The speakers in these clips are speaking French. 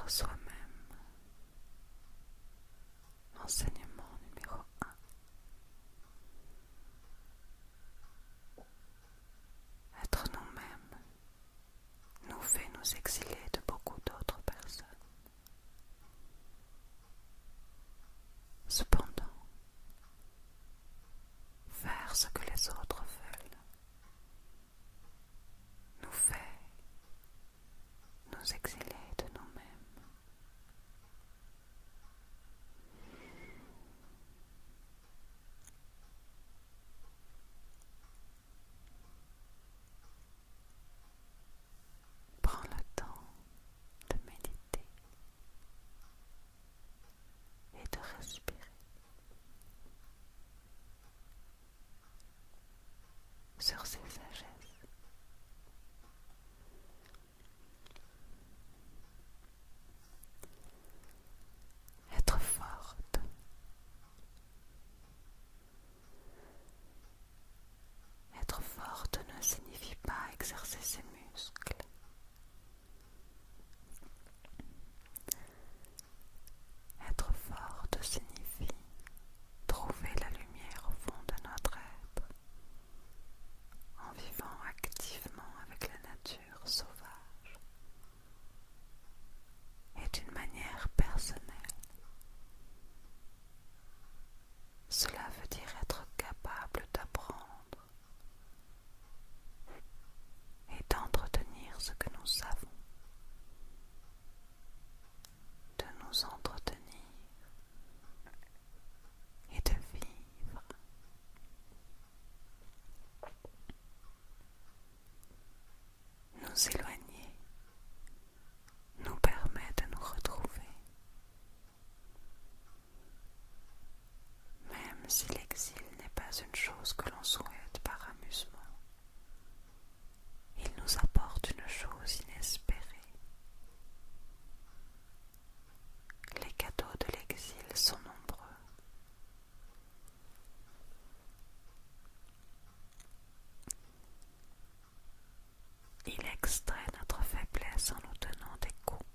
Être soi-même. Enseignement numéro 1. Être nous-mêmes nous fait nous exiler de beaucoup d'autres personnes. Cependant, faire ce que les autres veulent nous fait nous exiler de nous-mêmes. Prends le temps de méditer et de respirer sur ces sagesses. Être forte. Être forte ne signifie pas exercer ses muscles. Être forte signifie trouver la lumière au fond de notre être en vivant activement avec la nature sauvage et d'une manière personnelle. Cela veut dire être capable d'apprendre et d'entretenir ce que nous savons, de nous entretenir et de vivre. Nous éloigner nous permet de nous retrouver. Même si l'exil n'est pas une chose que l'on souhaite par amusement, il nous apporte une chose inespérée. Les cadeaux de l'exil sont nombreux. Il extrait notre faiblesse en nous donnant des coups.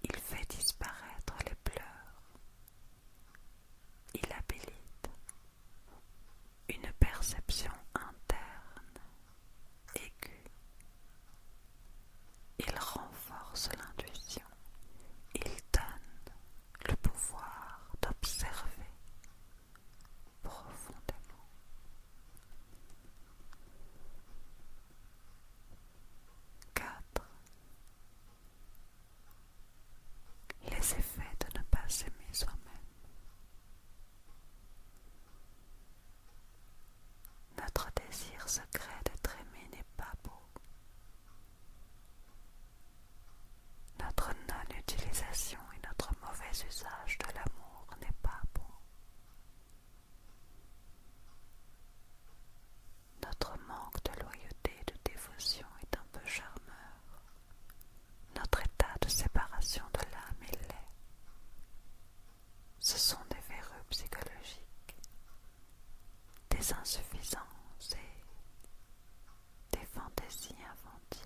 Il fait disparaître les pleurs. Il habilite une perception interne, aiguë. Il renforce l'intuition. Il donne le pouvoir d'observer profondément. Les effets de ne pas s'aimer soi-même. Notre désir secret d'être aimé n'est pas beau. Notre non-utilisation et notre mauvais usage de l'amour n'est pas bon. Notre manque de loyauté et de dévotion est un peu charmeur. Notre état de séparation de l'âme est laid. Ce sont des verrous psychologiques, des insuffisances et des fantaisies infantiles.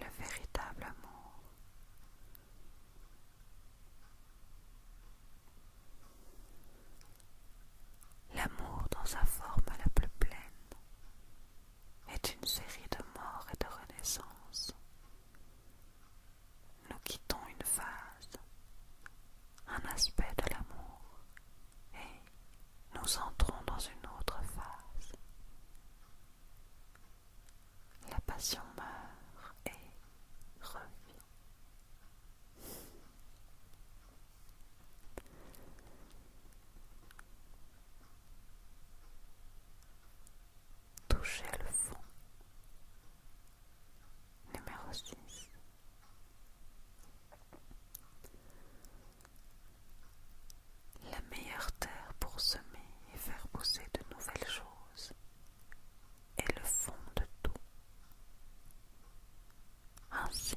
Le véritable amour. L'amour dans sa forme la plus pleine est une série de morts et de renaissances. Nous quittons une phase, un aspect de l'amour, et nous entrons dans une autre phase. La passion meurt et revient. Toucher le fond. Numéro 6. La meilleure terre pour semer et faire pousser de nouvelles choses est le fond de tout. Ainsi,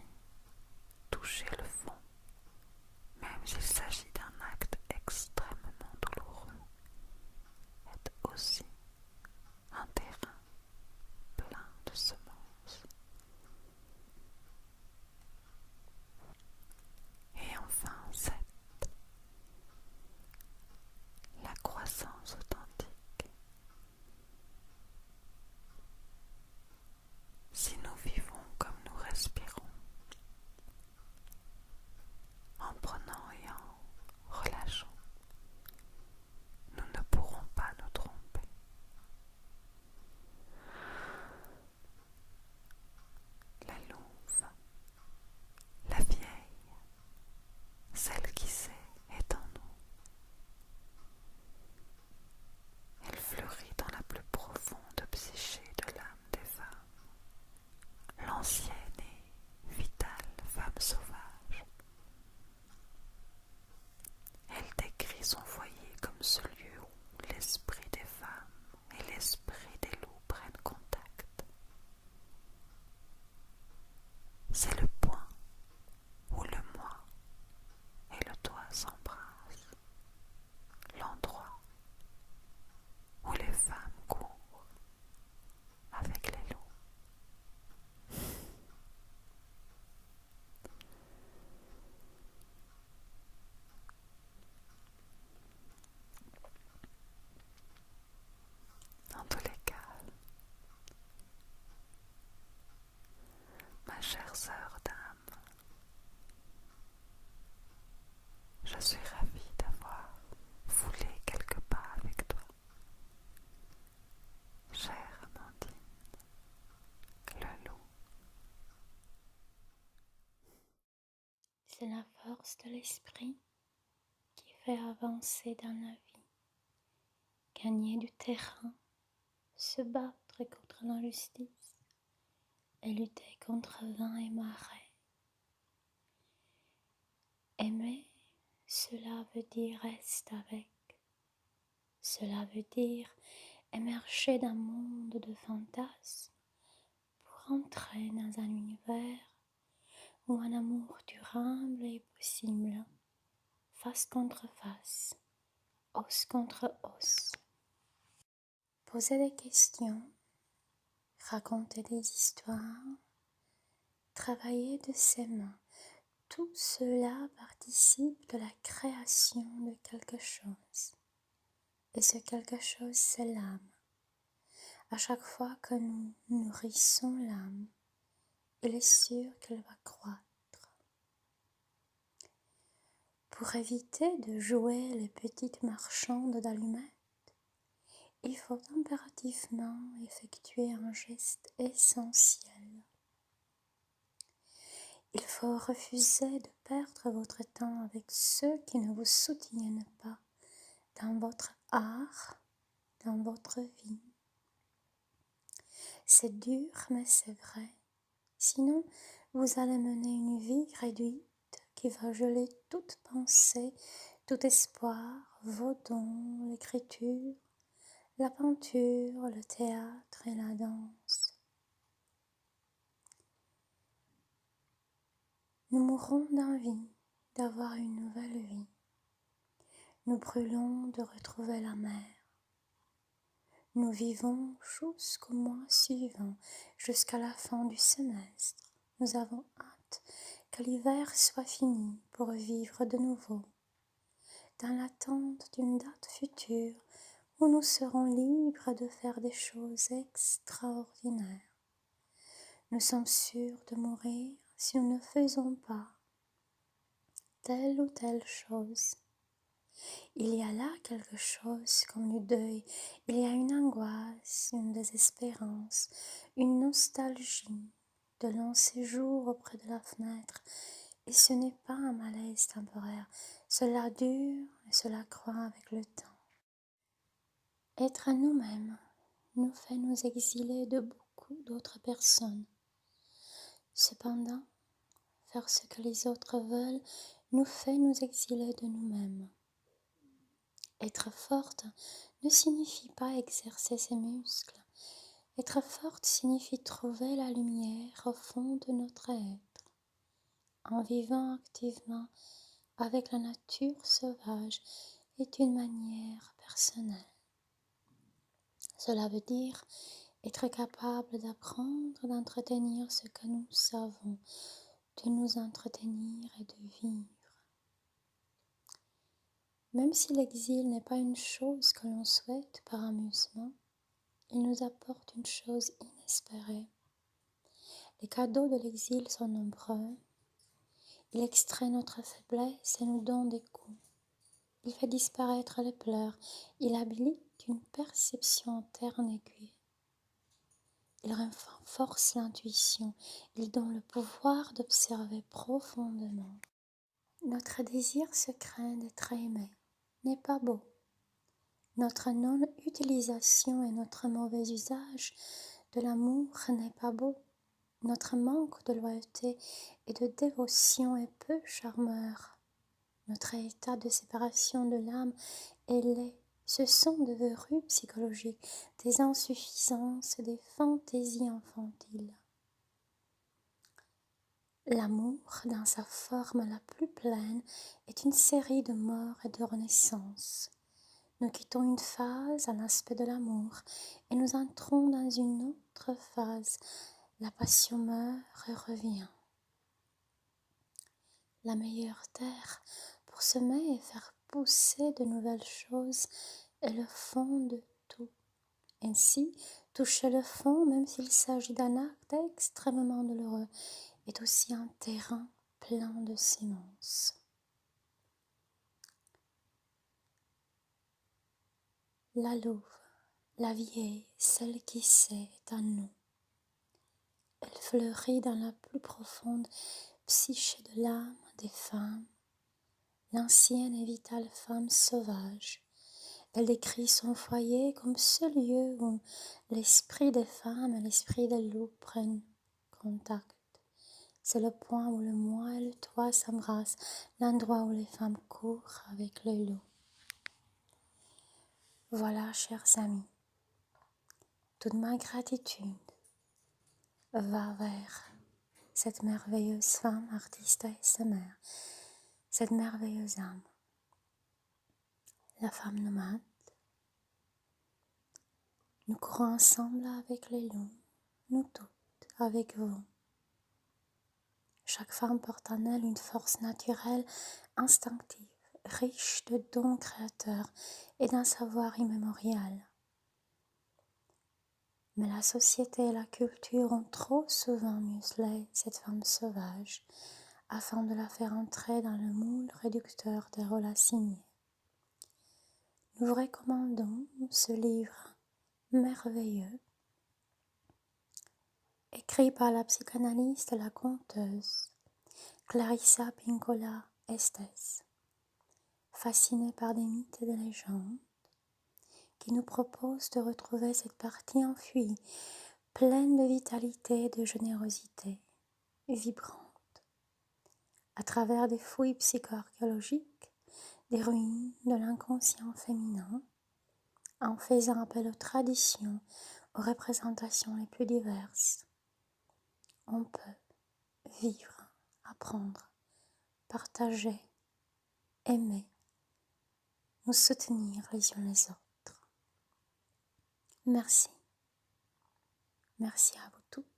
c'est le point où le moi et le toi s'embrassent, l'endroit où les femmes courent avec les loups. Dans tous les cas, ma chère sœur d'âme, je suis ravie d'avoir foulé quelques pas avec toi. Chère Amandine, le loup. C'est la force de l'esprit qui fait avancer dans la vie, gagner du terrain, se battre contre l'injustice et lutter contre vent et marée. Aimer, cela veut dire rester avec. Cela veut dire émerger d'un monde de fantasmes pour entrer dans un univers où un amour durable est possible, face contre face, os contre os. Poser des questions, raconter des histoires, travailler de ses mains, tout cela participe de la création de quelque chose. Et ce quelque chose, c'est l'âme. À chaque fois que nous nourrissons l'âme, il est sûr qu'elle va croître. Pour éviter de jouer les petites marchandes d'allumettes, il faut impérativement effectuer un geste essentiel. Il faut refuser de perdre votre temps avec ceux qui ne vous soutiennent pas dans votre art, dans votre vie. C'est dur, mais c'est vrai. Sinon, vous allez mener une vie réduite qui va geler toute pensée, tout espoir, vos dons, l'écriture, la peinture, le théâtre et la danse. Nous mourrons d'envie d'avoir une nouvelle vie. Nous brûlons de retrouver la mer. Nous vivons jusqu'au mois suivant, jusqu'à la fin du semestre. Nous avons hâte que l'hiver soit fini pour vivre de nouveau, dans l'attente d'une date future où nous serons libres de faire des choses extraordinaires. Nous sommes sûrs de mourir si nous ne faisons pas telle ou telle chose. Il y a là quelque chose comme du deuil, il y a une angoisse, une désespérance, une nostalgie de long séjour auprès de la fenêtre, et ce n'est pas un malaise temporaire, cela dure et cela croît avec le temps. Être à nous-mêmes nous fait nous exiler de beaucoup d'autres personnes. Cependant, faire ce que les autres veulent nous fait nous exiler de nous-mêmes. Être forte ne signifie pas exercer ses muscles. Être forte signifie trouver la lumière au fond de notre être, en vivant activement avec la nature sauvage et d'une manière personnelle. Cela veut dire être capable d'apprendre, d'entretenir ce que nous savons, de nous entretenir et de vivre. Même si l'exil n'est pas une chose que l'on souhaite par amusement, il nous apporte une chose inespérée. Les cadeaux de l'exil sont nombreux. Il extrait notre faiblesse et nous donne des coups. Il fait disparaître les pleurs. Il habilite une perception interne aiguë. Il renforce l'intuition. Il donne le pouvoir d'observer profondément. Notre désir secret d'être aimé n'est pas beau. Notre non-utilisation et notre mauvais usage de l'amour n'est pas beau. Notre manque de loyauté et de dévotion est peu charmeur. Notre état de séparation de l'âme est laid. Ce sont des verrues psychologiques, des insuffisances et des fantaisies infantiles. L'amour, dans sa forme la plus pleine, est une série de morts et de renaissances. Nous quittons une phase, un aspect de l'amour, et nous entrons dans une autre phase. La passion meurt et revient. La meilleure terre pour semer et faire pousser de nouvelles choses est le fond de tout. Ainsi, toucher le fond, même s'il s'agit d'un acte extrêmement douloureux, est aussi un terrain plein de semences. La louve, la vieille, celle qui sait, est en nous. Elle fleurit dans la plus profonde psyché de l'âme des femmes, l'ancienne et vitale femme sauvage. Elle décrit son foyer comme ce lieu où l'esprit des femmes et l'esprit des loups prennent contact. C'est le point où le moi et le toi s'embrassent, l'endroit où les femmes courent avec les loups. Voilà, chers amis, toute ma gratitude va vers cette merveilleuse femme artiste ASMR, cette merveilleuse âme, la femme nomade. Nous courons ensemble avec les loups, nous toutes avec vous. Chaque femme porte en elle une force naturelle, instinctive, riche de dons créateurs et d'un savoir immémorial. Mais la société et la culture ont trop souvent muselé cette femme sauvage afin de la faire entrer dans le moule réducteur des rôles assignés. Nous vous recommandons ce livre merveilleux, écrit par la psychanalyste et la conteuse Clarissa Pinkola Estés, fascinée par des mythes et des légendes, qui nous propose de retrouver cette partie enfuie, pleine de vitalité et de générosité, vibrante, à travers des fouilles psycho-archéologiques, des ruines de l'inconscient féminin, en faisant appel aux traditions, aux représentations les plus diverses. On peut vivre, apprendre, partager, aimer, nous soutenir les uns les autres. Merci. Merci à vous toutes.